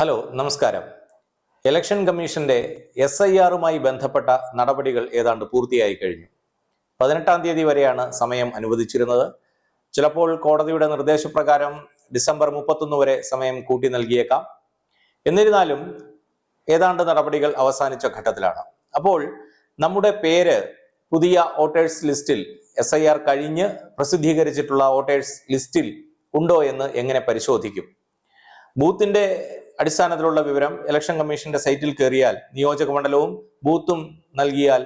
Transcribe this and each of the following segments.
Hello നമസ്കാരം. Election കമ്മീഷന്റെ SIRുമായി ബന്ധപ്പെട്ട നടപടികൾ ഏതാണ്ട് പൂർത്തിയായി കഴിഞ്ഞു. 18-ാം തീയതി വരെയാണ് സമയം അനുവദിച്ചിരുന്നത്. ചിലപ്പോൾ കോടതിയുടെ നിർദ്ദേശപ്രകാരം ഡിസംബർ 31 വരെ സമയം കൂട്ടി നൽകിയേക്കാം. എന്നിരുന്നാലും ഏതാണ്ട് നടപടികൾ അവസാനിച്ച ഘട്ടത്തിലാണ്. അപ്പോൾ നമ്മുടെ പേര് പുതിയ വോട്ടേഴ്സ് ലിസ്റ്റിൽ SIR കഴിഞ്ഞ് പ്രസിദ്ധീകരിച്ചിട്ടുള്ള വോട്ടേഴ്സ് ലിസ്റ്റിൽ ഉണ്ടോ എന്ന് എങ്ങനെ പരിശോധിക്കും? ബൂത്തിന്റെ അടിസ്ഥാനത്തിലുള്ള വിവരം ഇലക്ഷൻ കമ്മീഷന്റെ സൈറ്റിൽ കയറിയാൽ നിയോജക മണ്ഡലവും ബൂത്തും നൽകിയാൽ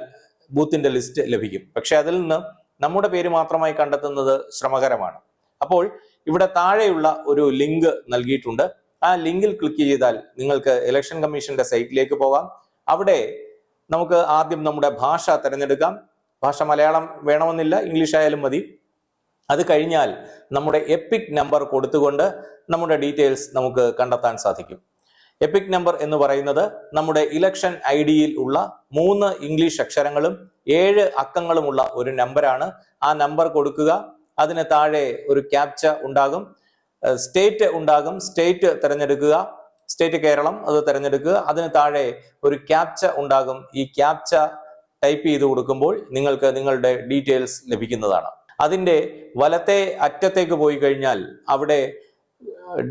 ബൂത്തിന്റെ ലിസ്റ്റ് ലഭിക്കും. പക്ഷെ അതിൽ നിന്ന് നമ്മുടെ പേര് മാത്രമായി കണ്ടെത്തുന്നത് ശ്രമകരമാണ്. അപ്പോൾ ഇവിടെ താഴെയുള്ള ഒരു ലിങ്ക് നൽകിയിട്ടുണ്ട്. ആ ലിങ്കിൽ ക്ലിക്ക് ചെയ്താൽ നിങ്ങൾക്ക് ഇലക്ഷൻ കമ്മീഷന്റെ സൈറ്റിലേക്ക് പോകാം. അവിടെ നമുക്ക് ആദ്യം നമ്മുടെ ഭാഷ തിരഞ്ഞെടുക്കാം. ഭാഷ മലയാളം വേണമെന്നില്ല, ഇംഗ്ലീഷ് ആയാലും മതി. അത് കഴിഞ്ഞാൽ നമ്മുടെ എപ്പിക് നമ്പർ കൊടുത്തുകൊണ്ട് നമ്മുടെ ഡീറ്റെയിൽസ് നമുക്ക് കണ്ടെത്താൻ സാധിക്കും. എപ്പിക് നമ്പർ എന്ന് പറയുന്നത് നമ്മുടെ ഇലക്ഷൻ ID-യിൽ ഉള്ള 3 ഇംഗ്ലീഷ് അക്ഷരങ്ങളും 7 അക്കങ്ങളുമുള്ള ഒരു നമ്പറാണ്. ആ നമ്പർ കൊടുക്കുക. അതിന് താഴെ ഒരു ക്യാപ്ച ഉണ്ടാകും, സ്റ്റേറ്റ് ഉണ്ടാകും. സ്റ്റേറ്റ് തിരഞ്ഞെടുക്കുക, സ്റ്റേറ്റ് കേരളം അത് തിരഞ്ഞെടുക്കുക. അതിന് താഴെ ഒരു ക്യാപ്ച ഉണ്ടാകും. ഈ ക്യാപ്ച ടൈപ്പ് ചെയ്ത് കൊടുക്കുമ്പോൾ നിങ്ങൾക്ക് നിങ്ങളുടെ ഡീറ്റെയിൽസ് ലഭിക്കുന്നതാണ്. അതിൻ്റെ വലത്തെ അറ്റത്തേക്ക് പോയി കഴിഞ്ഞാൽ അവിടെ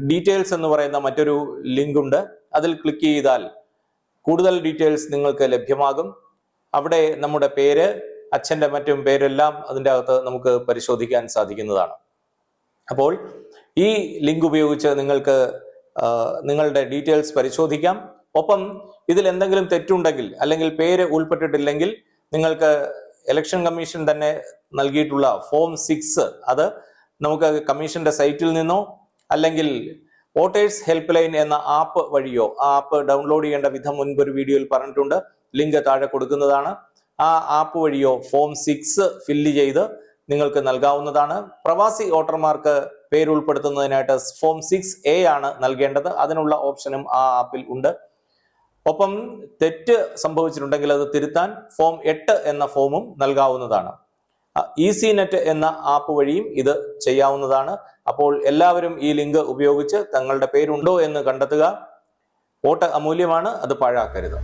ഡീറ്റെയിൽസ് എന്ന് പറയുന്ന മറ്റൊരു ലിങ്ക് ഉണ്ട്. അതിൽ ക്ലിക്ക് ചെയ്താൽ കൂടുതൽ ഡീറ്റെയിൽസ് നിങ്ങൾക്ക് ലഭ്യമാകും. അവിടെ നമ്മുടെ പേര്, അച്ഛൻ്റെ മറ്റും പേരെല്ലാം അതിൻ്റെ അകത്ത് നമുക്ക് പരിശോധിക്കാൻ സാധിക്കുന്നതാണ്. അപ്പോൾ ഈ ലിങ്ക് ഉപയോഗിച്ച് നിങ്ങൾക്ക് നിങ്ങളുടെ ഡീറ്റെയിൽസ് പരിശോധിക്കാം. ഒപ്പം ഇതിൽ എന്തെങ്കിലും തെറ്റുണ്ടെങ്കിൽ അല്ലെങ്കിൽ പേര് ഉൾപ്പെട്ടിട്ടില്ലെങ്കിൽ നിങ്ങൾക്ക് ഇലക്ഷൻ കമ്മീഷൻ തന്നെ നൽകിയിട്ടുള്ള ഫോം 6 അത് നമുക്ക് കമ്മീഷന്റെ സൈറ്റിൽ നിന്നോ അല്ലെങ്കിൽ വോട്ടേഴ്സ് ഹെൽപ്പ് ലൈൻ എന്ന ആപ്പ് വഴിയോ, ആ ആപ്പ് ഡൗൺലോഡ് ചെയ്യേണ്ട വിധം മുൻപ് ഒരു വീഡിയോയിൽ പറഞ്ഞിട്ടുണ്ട്, ലിങ്ക് താഴെ കൊടുക്കുന്നതാണ്. ആ ആപ്പ് വഴിയോ ഫോം 6 ഫില്ല് ചെയ്ത് നിങ്ങൾക്ക് നൽകാവുന്നതാണ്. പ്രവാസി വോട്ടർമാർക്ക് പേര് ഉൾപ്പെടുത്തുന്നതിനായിട്ട് ഫോം 6A ആണ് നൽകേണ്ടത്. അതിനുള്ള ഓപ്ഷനും ആ ആപ്പിൽ ഉണ്ട്. ഒപ്പം തെറ്റ് സംഭവിച്ചിട്ടുണ്ടെങ്കിൽ അത് തിരുത്താൻ ഫോം 8 എന്ന ഫോമും നൽകാവുന്നതാണ്. EasyNet എന്ന ആപ്പ് വഴിയും ഇത് ചെയ്യാവുന്നതാണ്. അപ്പോൾ എല്ലാവരും ഈ ലിങ്ക് ഉപയോഗിച്ച് തങ്ങളുടെ പേരുണ്ടോ എന്ന് കണ്ടെത്തുക. വോട്ട് അമൂല്യമാണ്, അത് പാഴാക്കരുത്.